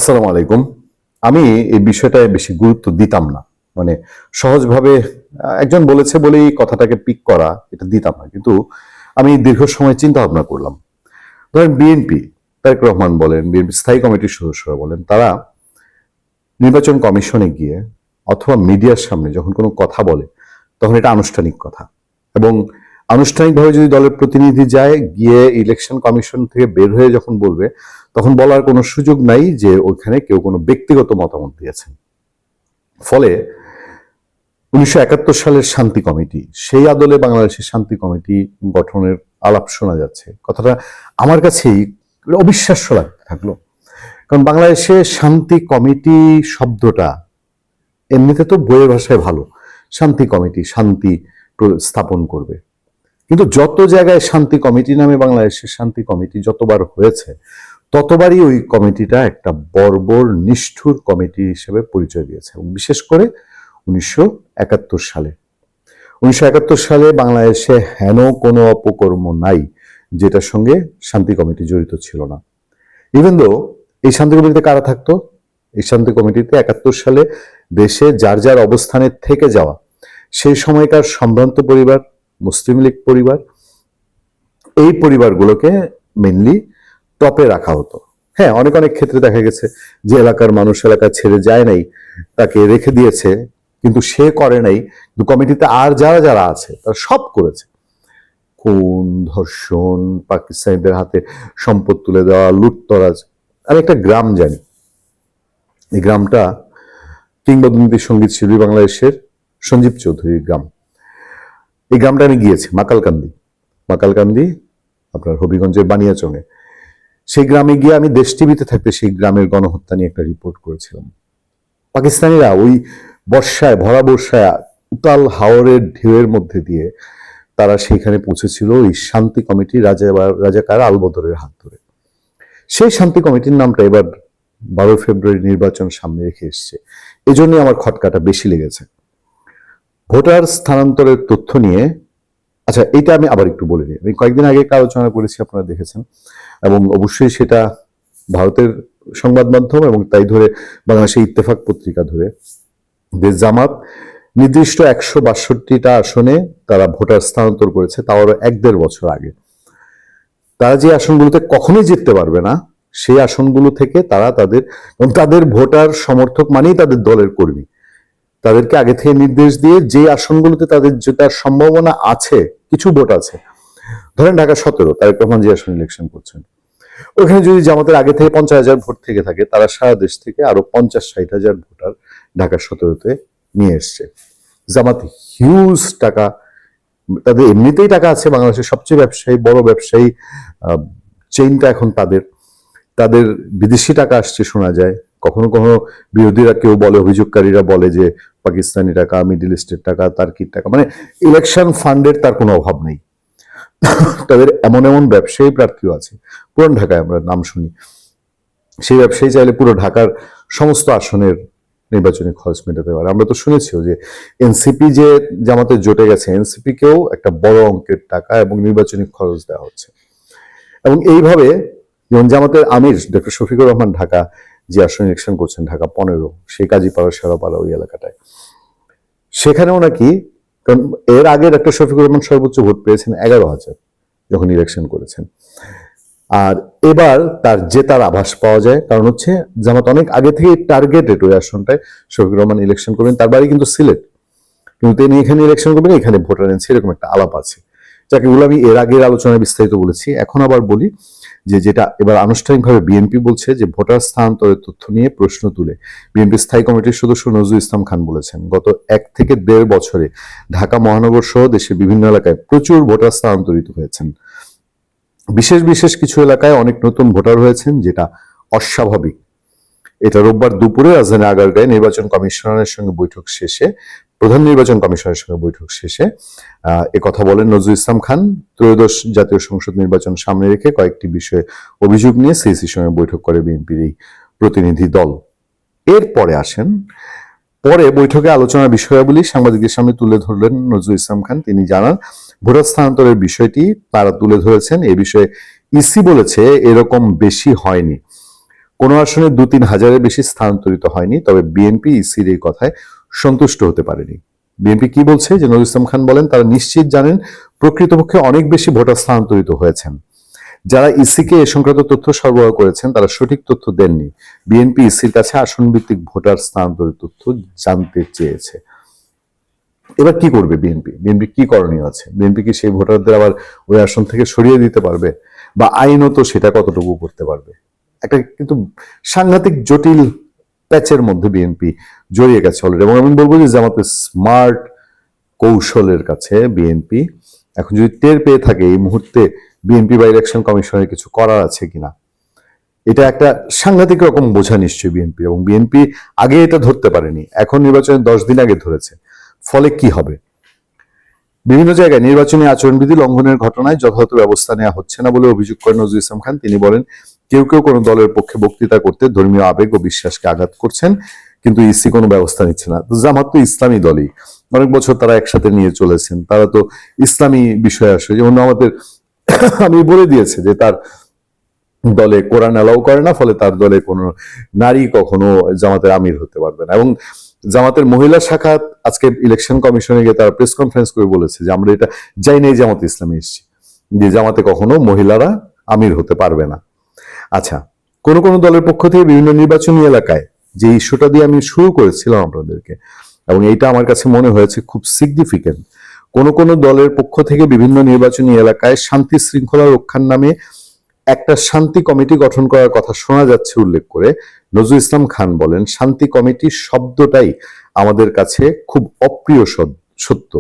আসসালামু আলাইকুম। আমি এই বিষয়টায় বেশি গুরুত্ব দিতাম না। মানে সহজভাবে একজন বলেছে বলেই কথাটাকে পিক করা, এটা দিতাম না। কিন্তু আমি দীর্ঘ সময় চিন্তা ভাবনা করলাম। ধরেন বিএনপি, তারেক রহমান বলেন, বিএনপি স্থায়ী কমিটির সদস্যরা বলেন, তারা নির্বাচন কমিশনে গিয়ে অথবা মিডিয়ার সামনে যখন কোনো কথা বলে, তখন এটা আনুষ্ঠানিক কথা। এবং আনুষ্ঠানিকভাবে যদি দলের প্রতিনিধি যায়, গিয়ে ইলেকশন কমিশন থেকে বের হয়ে যখন বলবে, তখন বলার কোনো সুযোগ নাই যে ওইখানে কেউ কোনো ব্যক্তিগত মতামত দিয়েছেন। ফলে 1971 সালের শান্তি কমিটি, সেই আদলে বাংলাদেশের শান্তি কমিটি গঠনের আলাপ শোনা যাচ্ছে। কথাটা আমার কাছেই অবিশ্বাস্য লাগতে থাকলো। কারণ বাংলাদেশে শান্তি কমিটি শব্দটা এমনিতে তো বইয়ের ভাষায় ভালো, শান্তি কমিটি শান্তি স্থাপন করবে। কিন্তু যত জায়গায় শান্তি কমিটি নামে বাংলাদেশের শান্তি কমিটি যতবার হয়েছে, ততবারই ওই কমিটিটা একটা বর্বর নিষ্ঠুর কমিটি হিসেবে পরিচয় দিয়েছে। এবং বিশেষ করে 1971 সালে 1971 সালে বাংলাদেশে হেন কোনো অপকর্ম নাই যেটার সঙ্গে শান্তি কমিটি জড়িত ছিল না। ইভেন দো এই শান্তি কমিটিতে কারা থাকতো? এই শান্তি কমিটিতে 71 সালে দেশে যার যার অবস্থানে থেকে যাওয়া সেই সময়কার সম্ভ্রান্ত পরিবার, মুসলিম লীগ পরিবার, এই পরিবারগুলোকে মেনলি টপে রাখা হতো। হ্যাঁ, অনেক অনেক ক্ষেত্রে দেখা গেছে যে এলাকার মানুষ এলাকা ছেড়ে যায় নাই, তাকে রেখে দিয়েছে, কিন্তু সে করে নাই। কিন্তু কমিটিতে আর যারা যারা আছে তারা সব করেছে। খুন, ধর্ষণ, পাকিস্তানিদের হাতে সম্পদ তুলে দেওয়া, লুটতরাজ। আমি একটা গ্রাম জানি, এই গ্রামটা কিংবদন্তি সঙ্গীত শিল্পী বাংলাদেশের সঞ্জীব চৌধুরীর গ্রাম। এই গ্রামটা আমি গিয়েছি, মাকালকান্দি আপনার হবিগঞ্জের বানিয়াচংয়ে। সেই গ্রামে গিয়ে আমি দেশ টিভিতে থাকতে সেই গ্রামের গণহত্যা নিয়ে একটা রিপোর্ট করেছিলাম। পাকিস্তানিরা ওই বর্ষায়, ভরা বর্ষায়, উতাল হাওরের ঢেউয়ের মধ্যে দিয়ে তারা সেখানে পৌঁছেছিল ওই শান্তি কমিটি রাজাকার আলবদরের হাত ধরে। সেই শান্তি কমিটির নামটা এবার 12 ফেব্রুয়ারি নির্বাচন সামনে রেখে এসছে। এজন্যই আমার খটকাটা বেশি লেগেছে। ভোটার স্থানান্তরের তথ্য নিয়ে, আচ্ছা এটা আমি আবার একটু বলে নিই। আমি কয়েকদিন আগে একটা আলোচনা করেছি, আপনারা দেখেছেন, এবং অবশ্যই সেটা ভারতের সংবাদ মাধ্যম এবং তাই ধরে বাংলাদেশের ইত্তেফাক পত্রিকা ধরে যে জামাত নির্দিষ্ট 162টা আসনে তারা ভোটার স্থানান্তর করেছে, তাও 1-1.5 বছর আগে। তারা যে আসনগুলোতে কখনোই জিততে পারবে না, সেই আসনগুলো থেকে তারা তাদের ভোটার সমর্থক মানেই তাদের দলের কর্মী, তাদেরকে আগে থেকে নির্দেশ দিয়ে যে আসনগুলোতে তাদের জেতার সম্ভাবনা আছে, কিছু ভোট আছে, ধরেন ঢাকা 17, তারেক রহমান যে আসন ইলেকশন করছেন, ওখানে যদি জামাতের আগে থেকে 50,000 ভোট থেকে থাকে, তারা সারা দেশ থেকে আরো 50-60,000 ভোটার ঢাকা 17-তে নিয়ে এসছে। জামাত হিউজ টাকা, তাদের এমনিতেই টাকা আছে, বাংলাদেশের সবচেয়ে বড় ব্যবসায়ী চেইনটা এখন তাদের বিদেশি টাকা আসছে শোনা যায়। কখনো কখনো বিরোধীরা কেউ বলে, অভিযোগকারীরা বলে যে পাকিস্তানি টাকা, মিডল ইস্টের টাকা, তার্কির টাকা, মানে ইলেকশন ফান্ডের তার কোনো অভাব নেই। তাদের এমন এমন ব্যবসায়ী প্রার্থীও আছে, পুরান ঢাকায় আমরা নাম শুনি, সেই ব্যবসায়ী চাইলে পুরো ঢাকার সমস্ত আসনের নির্বাচনী খরচ মেটাতে পারে। আমরা তো শুনেছিও যে এনসিপি যে জামাতে জোটে গেছে, এনসিপি কেও একটা বড় অঙ্কের টাকা এবং নির্বাচনী খরচ দেওয়া হচ্ছে। এবং এইভাবে যেমন জামাতের আমির ডক্টর শফিকুর রহমান ঢাকা যে আসন ইলেকশন করছেন, ঢাকা 15, সেই কাজীপাড়া, শেরাপাড়া, ওই এলাকাটায়, সেখানেও নাকি, কারণ এর আগে ডক্টর শফিকুর রহমান সর্বোচ্চ ভোট পেয়েছেন 11,000 যখন ইলেকশন করেছেন। আর এবার তার জেতার আভাস পাওয়া যায়, কারণ হচ্ছে জামাত অনেক আগে থেকে টার্গেটেড ওই আসনটায় শফিকুর রহমান ইলেকশন করবেন। তার বাড়ি কিন্তু সিলেট, কিন্তু তিনি এখানে ইলেকশন করবেন, এখানে ভোটার এনেছে, এরকম একটা আলাপ আছে। যাকে এগুলো আমি এর আগের আলোচনায় বিস্তারিত বলেছি। এখন আবার বলি যে যেটা এবার আনুষ্ঠানিকভাবে বিএনপি বলছে, যে ভোটার স্থানান্তরের তথ্য নিয়ে প্রশ্ন তুলে বিএনপি স্থায়ী কমিটির সদস্য নজরুল ইসলাম খান বলেছেন, গত 1 থেকে 1.5 বছরে ঢাকা মহানগর সহ দেশের বিভিন্ন এলাকায় প্রচুর ভোটার স্থানান্তরিত হয়েছেন। বিশেষ বিশেষ কিছু এলাকায় অনেক নতুন ভোটার হয়েছেন, যেটা অস্বাভাবিক। এটা রোববার দুপুরে রাজধানী আগারগাঁয়ে নির্বাচন কমিশনারের সঙ্গে বৈঠক শেষে, প্রধান নির্বাচন কমিশনের সঙ্গে বৈঠক শেষে কথা বলেন নজরুল ইসলাম খান। ত্রয়োদশ জাতীয় সংসদ নির্বাচন সামনে রেখে কয়েকটি বিষয়ে অভিযোগ নিয়ে সিইসির সঙ্গে বৈঠক করে বিএনপির এই প্রতিনিধি দল। এরপরে আসেন, পরে বৈঠকে আলোচনার বিষয়াবলী সাংবাদিকদের সামনে তুলে ধরলেন নজরুল ইসলাম খান। তিনি জানান, ভোটার স্থানান্তরের বিষয়টি তারা তুলে ধরেছেন। এ বিষয়ে ইসি বলেছে এরকম বেশি হয়নি, কোনো আসনে 2-3 হাজারের বেশি স্থানান্তরিত হয়নি, তবে বিএনপি ইসির এই কথায় সন্তুষ্ট হতে পারেনি। বিএনপি কি বলছে যে নজরুল ইসলাম খান বলেন তারা নিশ্চিত জানেন প্রকৃতপক্ষে অনেক বেশি ভোটার স্থানান্তরিত হয়েছেন। যারা ইসিকে এ সংক্রান্ত তথ্য সরবরাহ করেছেন তারা সঠিক তথ্য দেননি। বিএনপি ইসির কাছে আসন ভিত্তিক ভোটার স্থানান্তরিত তথ্য জানতে চেয়েছে। এবার কি করবে বিএনপি? বিএনপি কি করণীয় আছে? বিএনপি কি সেই ভোটারদের আবার ওই আসন থেকে সরিয়ে দিতে পারবে, বা আইনত সেটা কতটুকু করতে পারবে? একটা কিন্তু সাংঘাতিক জটিল প্যাচের মধ্যে বিএনপি জড়িয়ে গেছে অলরেডি। এবং আমি বলবো যে জামাতের স্মার্ট কৌশলের কাছে বিএনপি এখন যদি টের পেয়ে থাকে এই মুহূর্তে বিএনপি বা ইলেকশন কমিশনের কিছু করার আছে কিনা, এটা একটা সাংঘাতিক রকম বোঝা নিশ্চয়ই বিএনপি, এবং বিএনপি আগে এটা ধরতে পারেনি, এখন নির্বাচনের 10 দিন আগে ধরেছে। ফলে কি হবে? বিভিন্ন জায়গায় নির্বাচনী আচরণবিধি লঙ্ঘনের ঘটনায় যথাযথ ব্যবস্থা নেওয়া হচ্ছে না বলে অভিযোগ করেন নজরুল ইসলাম খান। তিনি বলেন কেউ কেউ কোনো দলের পক্ষে বক্তৃতা করতে ধর্মীয় আবেগ ও বিশ্বাসকে আঘাত করছেন, কিন্তু ইসি কোনো ব্যবস্থা নিচ্ছে না। জামাত তো ইসলামী দলই, অনেক বছর তারা একসাথে নিয়ে চলেছেন, তারা তো ইসলামী বিষয়ে আসে। যেমন আমাদের আমি বলে দিয়েছে যে তার দলে কোরআন অ্যালাউ করে না, ফলে তার দলে কোনো নারী কখনো জামাতের আমির হতে পারবে না। এবং জামাতের মহিলা শাখা আজকে ইলেকশন কমিশনে গিয়ে তারা প্রেস কনফারেন্স করে বলেছে যে আমরা এটা যাই নেই জামাতে ইসলামী এসেছি, যে জামাতে কখনো মহিলারা আমির হতে পারবে না। আচ্ছা, কোন কোন দলের পক্ষ থেকে বিভিন্ন নির্বাচনী এলাকায় যে ইস্যুটা দিয়ে আমি শুরু করেছিলাম আপনাদেরকে, এবং এইটা আমার কাছে মনে হয়েছে খুব সিগনিফিকেন্ট, কোন কোন দলের পক্ষ থেকে বিভিন্ন নির্বাচনী এলাকায় শান্তি শৃঙ্খলা রক্ষার নামে একটা শান্তি কমিটি গঠন করার কথা শোনা যাচ্ছে উল্লেখ করে নজরুল ইসলাম খান বলেন শান্তি কমিটি শব্দটাই আমাদের কাছে খুব অপ্রিয় সত্য,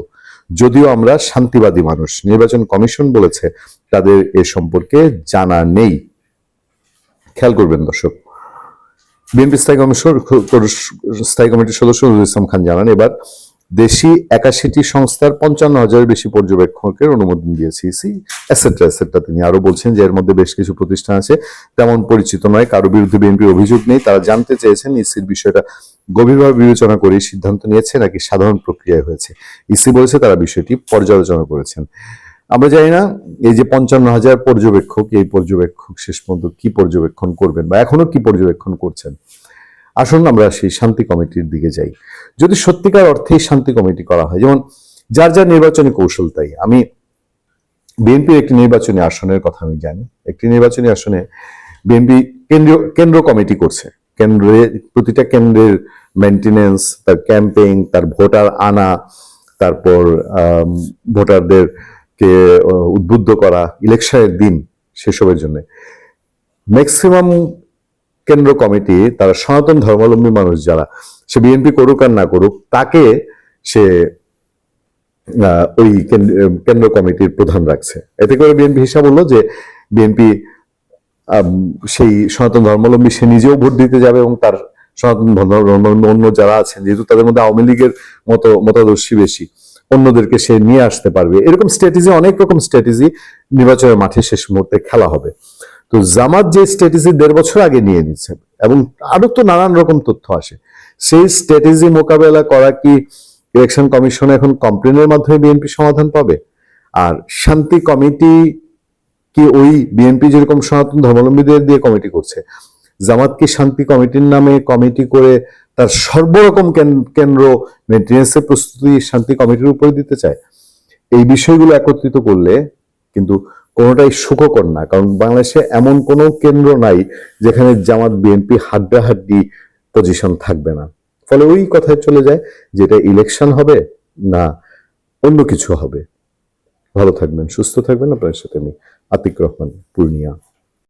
যদিও আমরা শান্তিবাদী মানুষ। নির্বাচন কমিশন বলেছে তাদের এ সম্পর্কে জানা নেই। খেয়াল করবেন দর্শক, বিএনপি স্থায়ী কমিটির সদস্য নজরুল ইসলাম খান জানান এবার দেশি 81টি সংস্থার 55,000 বেশি পর্যবেক্ষকের অনুমোদন দিয়েছে ইসি, এটসেট্রা এটসেট্রা। তিনি আরো বলছেন যে এর মধ্যে বেশ কিছু প্রতিষ্ঠান আছে তেমন পরিচিত নয়, কারো বিরুদ্ধে বিএনপির অভিযোগ নেই। তারা জানতে চেয়েছেন ইসির বিষয়টা গভীরভাবে বিবেচনা করে সিদ্ধান্ত নিয়েছে নাকি সাধারণ প্রক্রিয়ায় হয়েছে। ইসি বলেছে তারা বিষয়টি পর্যালোচনা করেছেন। আমরা জানি না এই যে 55,000 পর্যবেক্ষক, এই পর্যবেক্ষক শেষ পর্যন্ত কি পর্যবেক্ষণ করবেন বা এখনো কি পর্যবেক্ষণ করছেন। আসুন আমরা সেই শান্তি কমিটির দিকে যাই। যদি সত্যিকার অর্থেই শান্তি কমিটি করা হয়, যেমন যার যার নির্বাচনী কৌশল, তাই আমি বিএনপির একটি নির্বাচনী আসনের কথা আমি জানি। একটি নির্বাচনী আসনে বিএনপি কেন্দ্র কমিটি করছে, প্রতিটা কেন্দ্রের মেনটেনেন্স, তার ক্যাম্পেইন, তার ভোটার আনা, তারপর ভোটারদেরকে উদ্বুদ্ধ করা ইলেকশনের দিন সেসবের জন্য। ম্যাক্সিমাম কেন্দ্র কমিটি তারা সনাতন ধর্মাবলম্বী মানুষ, যারা সে বিএনপি করুক আর না করুক, তাকে সে ওই কেন্দ্র কমিটির প্রধান রাখছে। এতে করে বিএনপি হিসাব হলো যে বিএনপি সেই সনাতন ধর্মাবলম্বী সে নিজেও ভোট দিতে যাবে, এবং তার সনাতন ধর্মাবলম্বী অন্য যারা আছেন, যেহেতু তাদের মধ্যে আওয়ামী লীগের মতো মতাদর্শী বেশি, অন্যদেরকে সে নিয়ে আসতে পারবে। এরকম স্ট্র্যাটেজি, অনেক রকম স্ট্র্যাটেজি নির্বাচনের মাঠে শেষ মুহূর্তে খেলা হবে। তো জামাত যে স্ট্র্যাটেজি 1.5 বছর আগে নিয়ে নিচ্ছে, এবং আরো তো নানান রকম তথ্য আসে, সেই স্ট্র্যাটেজি মোকাবেলা করা কি ইলেকশন কমিশন এখন কমপ্লেনের মাধ্যমে বিএনপি সমাধান পাবে? আর শান্তি কমিটি কি ওই বিএনপি যেরকম সনাতন ধর্মাবলম্বীদের দিয়ে কমিটি করছে, জামাত কি শান্তি কমিটির নামে কমিটি করে তার সর্বরকম কেন্দ্র মেনটেন্যান্সের প্রস্তুতি শান্তি কমিটির উপরে দিতে চায়? এই বিষয়গুলো একত্রিত করলে কিন্তু কোনোটাই সুখকর না, কারণ বাংলাদেশে এমন কোনো কেন্দ্র নাই যেখানে জামাত বিএনপি হাড্ডাহাড্ডি পজিশন থাকবে না। ফলে ওই কথায় চলে যায় যেটা ইলেকশন হবে না অন্য কিছু হবে। ভালো থাকবেন, সুস্থ থাকবেন। আপনার সাথে আমি আতিক রহমান, পূর্ণিয়া।